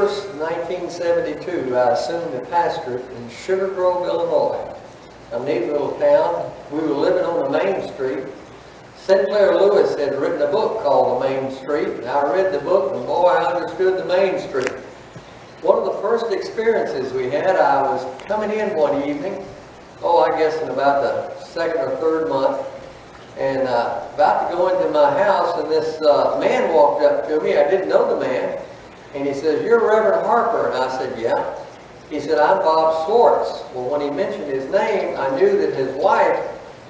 1st, 1972, I assumed the pastorate in Sugar Grove, Illinois, a neat little town. We were living on the main street. Sinclair Lewis had written a book called The Main Street, and I read the book, and boy, I understood the main street. One of the first experiences we had, I was coming in one evening, I guess in about the second or third month, and about to go into my house, and this man walked up to me. I didn't know the man, and he says, "You're Reverend Harper?" And I said, "Yeah." He said, "I'm Bob Swartz." Well, when he mentioned his name, I knew that his wife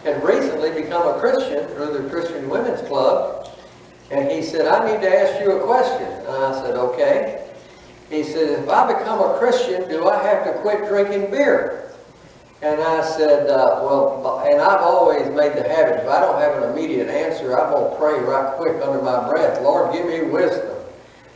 had recently become a Christian through the Christian Women's Club, and he said, "I need to ask you a question." And I said, "Okay." He said, "If I become a Christian, do I have to quit drinking beer?" And I said, and I've always made the habit, if I don't have an immediate answer, I'm going to pray right quick under my breath, "Lord, give me wisdom."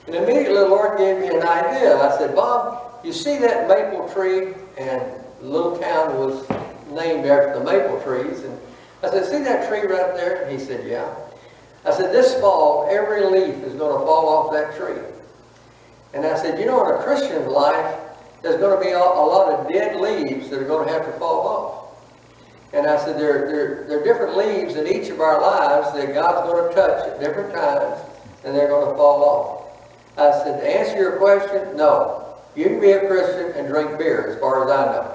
And immediately the Lord gave me an idea. I said, "Bob, you see that maple tree?" And the little town was named after the maple trees. And I said, "See that tree right there?" And he said, "Yeah." I said, "This fall, every leaf is going to fall off that tree." And I said, "You know, in a Christian's life, there's going to be a lot of dead leaves that are going to have to fall off." And I said, there are different leaves in each of our lives that God's going to touch at different times, and they're going to fall off. I said, "To answer your question, no. You can be a Christian and drink beer, as far as I know."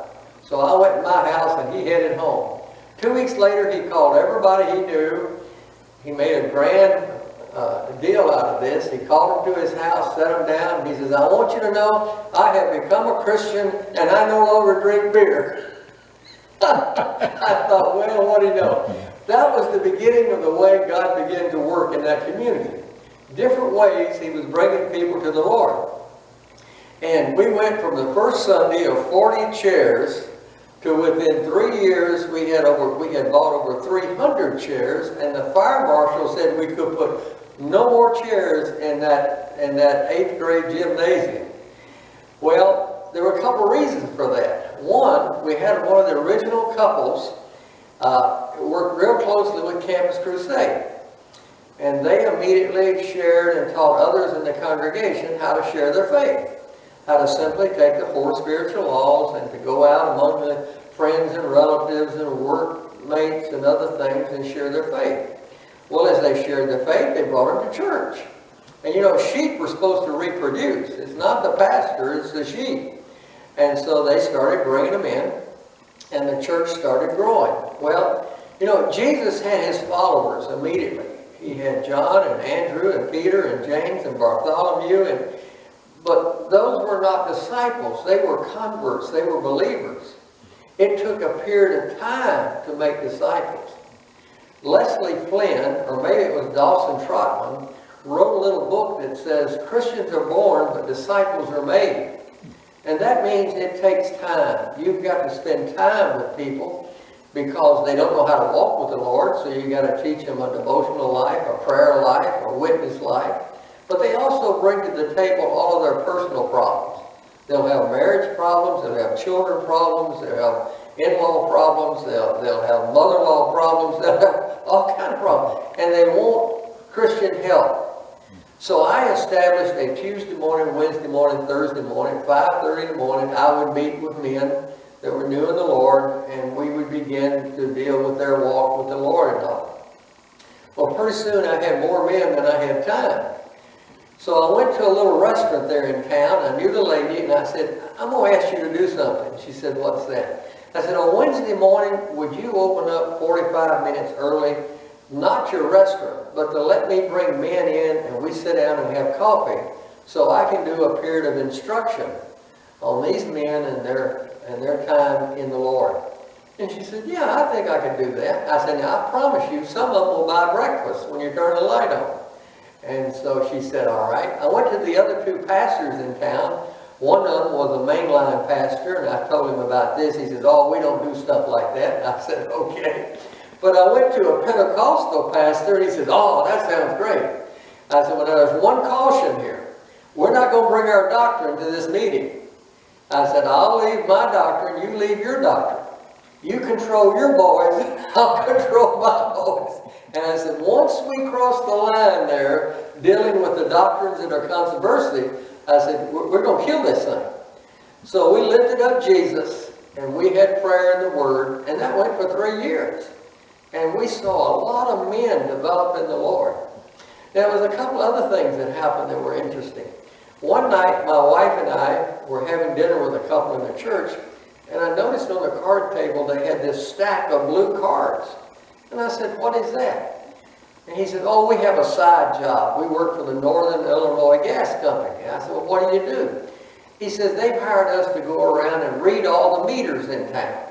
So I went to my house, and he headed home. 2 weeks later, he called everybody he knew. He made a grand deal out of this. He called them to his house, set them down, and he says, "I want you to know I have become a Christian and I no longer drink beer." I thought, well, what do you know? That was the beginning of the way God began to work in that community. Different ways he was bringing people to the Lord. And we went from the first Sunday of 40 chairs to within 3 years we had bought over 300 chairs, and the fire marshal said we could put no more chairs in that 8th grade gymnasium. Well, there were a couple reasons for that. One, we had one of the original couples worked real closely with Campus Crusade. And they immediately shared and taught others in the congregation how to share their faith. How to simply take the 4 spiritual laws and to go out among the friends and relatives and workmates and other things and share their faith. Well, as they shared their faith, they brought them to church. And you know, sheep were supposed to reproduce. It's not the pastor, it's the sheep. And so they started bringing them in, and the church started growing. Well, you know, Jesus had his followers immediately. He had John and Andrew and Peter and James and Bartholomew, but those were not disciples. They were converts. They were believers. It took a period of time to make disciples. Leslie Flynn, or maybe it was Dawson Trotman, wrote a little book that says, "Christians are born, but disciples are made." And that means it takes time. You've got to spend time with people because they don't know how to walk with the Lord, so you've got to teach them a devotional life, a prayer life, a witness life. But they also bring to the table all of their personal problems. They'll have marriage problems, they'll have children problems, they'll have in-law problems, they'll have mother-in-law problems, they'll have all kinds of problems. And they want Christian help. So I established a Tuesday morning, Wednesday morning, Thursday morning, 5:30 in the morning. I would meet with men that were new in the Lord, and we would begin to deal with their walk with the Lord and all. Well, pretty soon I had more men than I had time. So I went to a little restaurant there in town. I knew the lady, and I said, "I'm going to ask you to do something." She said, "What's that?" I said, "On Wednesday morning, would you open up 45 minutes early, not your restaurant, but to let me bring men in and we sit down and have coffee so I can do a period of instruction on these men and their time in the Lord?" And she said, "Yeah, I think I can do that." I said, "Now, I promise you, some of them will buy breakfast when you turn the light on." And so she said, "All right." I went to the other 2 pastors in town. One of them was a mainline pastor, and I told him about this. He said, "Oh, we don't do stuff like that." And I said, "Okay." But I went to a Pentecostal pastor, and he said, "Oh, that sounds great." I said, "Well, now, there's one caution here. We're not going to bring our doctrine to this meeting." I said, "I'll leave my doctrine, you leave your doctrine. You control your boys, I'll control my boys." And I said, once we cross the line there, dealing with the doctrines that are controversy, I said, we're going to kill this thing. So we lifted up Jesus, and we had prayer and the Word, and that went for 3 years. And we saw a lot of men develop in the Lord. There was a couple other things that happened that were interesting. One night, my wife and I were having dinner with a couple in the church, and I noticed on the card table they had this stack of blue cards. And I said, what is that? And he said, oh, we have a side job. We work for the Northern Illinois Gas Company. And I said, well, what do you do? He says, they've hired us to go around and read all the meters in town.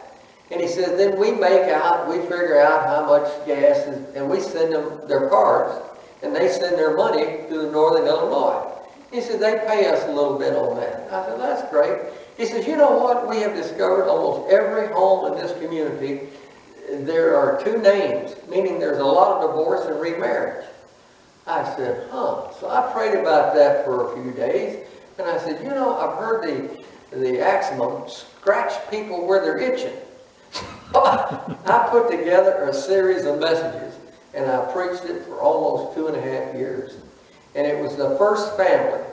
And he says, then we figure out how much gas is, and we send them their cards, and they send their money to the Northern Illinois. He said, they pay us a little bit on that. I said, that's great. He says, you know what? We have discovered almost every home in this community, there are 2 names, meaning there's a lot of divorce and remarriage. I said, huh. So I prayed about that for a few days, and I said, you know, I've heard the axiom, scratch people where they're itching. I put together a series of messages, and I preached it for almost 2.5 years. And it was the first family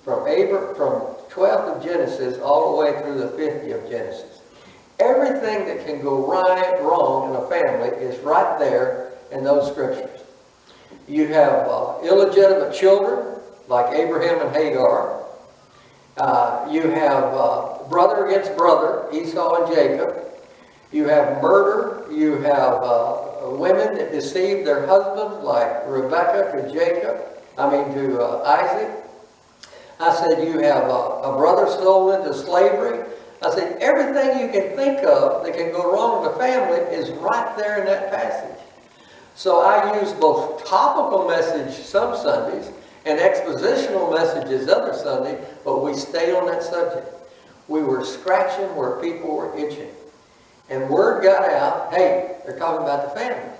from 12th of Genesis all the way through the 50th of Genesis. Everything that can go wrong in a family is right there in those scriptures. You have illegitimate children, like Abraham and Hagar. You have brother against brother, Esau and Jacob. You have murder. You have women that deceive their husbands, like Rebecca to Isaac. I said you have a brother sold into slavery. I said everything you can think of that can go wrong in the family is right there in that passage. So I use both topical message some Sundays and expositional messages other Sunday, but we stayed on that subject. We were scratching where people were itching. And word got out, hey, they're talking about the family.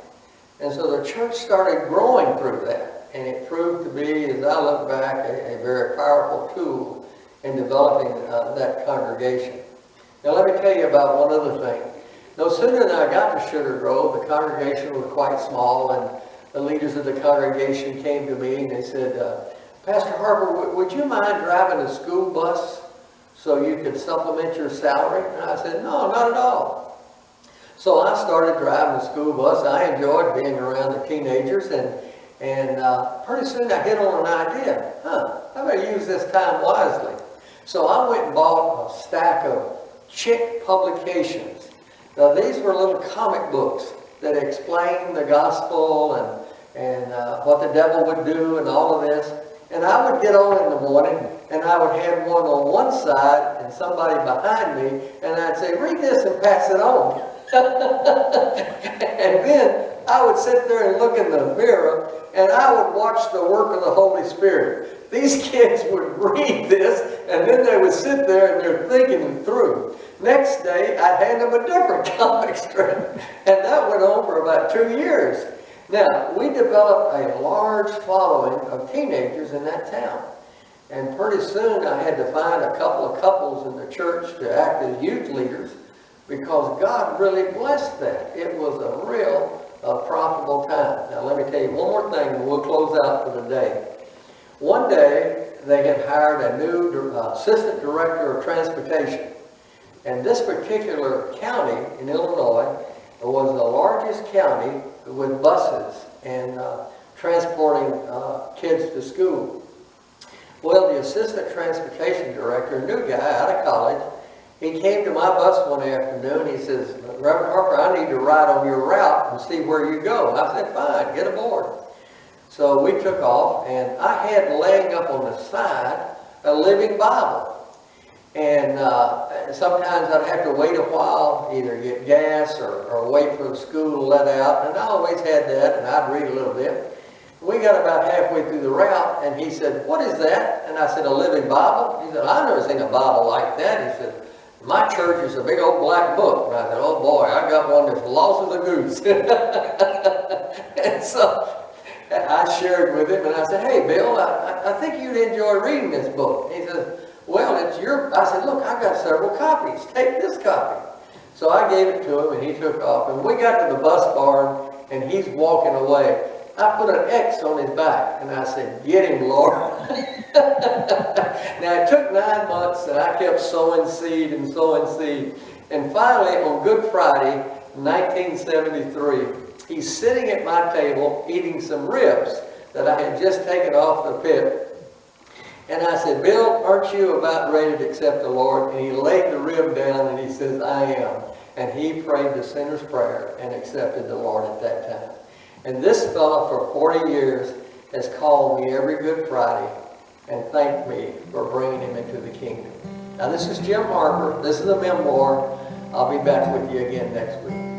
And so the church started growing through that. And it proved to be, as I look back, a very powerful tool in developing that congregation. Now let me tell you about one other thing. No sooner than I got to Sugar Grove, the congregation was quite small, and the leaders of the congregation came to me and they said, Pastor Harper, would you mind driving a school bus so you could supplement your salary? And I said, no, not at all. So I started driving the school bus. I enjoyed being around the teenagers, and pretty soon I hit on an idea. I better use this time wisely. So I went and bought a stack of Chick publications. Now these were little comic books that explained the gospel and what the devil would do and all of this. And I would get on in the morning, and I would have one on one side and somebody behind me, and I'd say, read this and pass it on. And then I would sit there and look in the mirror, and I would watch the work of the Holy Spirit. These kids would read this, and then they would sit there and they're thinking it through. Next day, I'd hand them a different comic strip, and that went on for about 2 years. Now, we developed a large following of teenagers in that town. And pretty soon I had to find a couple of couples in the church to act as youth leaders, because God really blessed that. It was a real profitable time. Now let me tell you one more thing and we'll close out for the day. One day they had hired a new assistant director of transportation. And this particular county in Illinois was the largest county with buses and transporting kids to school. Well, the assistant transportation director, a new guy out of college, he came to my bus one afternoon. He says, Reverend Harper, I need to ride on your route and see where you go. And I said, fine, get aboard. So we took off, and I had laying up on the side a living Bible. And sometimes I'd have to wait a while, either get gas or wait for the school to let out. And I always had that, and I'd read a little bit. We got about halfway through the route, and he said, what is that? And I said, a living Bible. He said, I've never seen a Bible like that. He said, my church is a big old black book. And I said, oh boy, I got one that's lost as a goose. And so I shared with him, and I said, hey, Bill, I think you'd enjoy reading this book. And he says, well, it's your... I said, look, I've got several copies. Take this copy. So I gave it to him, and he took off. And we got to the bus barn, and he's walking away. I put an X on his back, and I said, "Get him, Lord." Now, it took 9 months, and I kept sowing seed and sowing seed. And finally, on Good Friday, 1973, he's sitting at my table eating some ribs that I had just taken off the pit. And I said, "Bill, aren't you about ready to accept the Lord?" And he laid the rib down, and he says, "I am." And he prayed the sinner's prayer and accepted the Lord at that time. And this fella for 40 years has called me every Good Friday and thanked me for bringing him into the kingdom. Now, this is Jim Harper. This is a memoir. I'll be back with you again next week.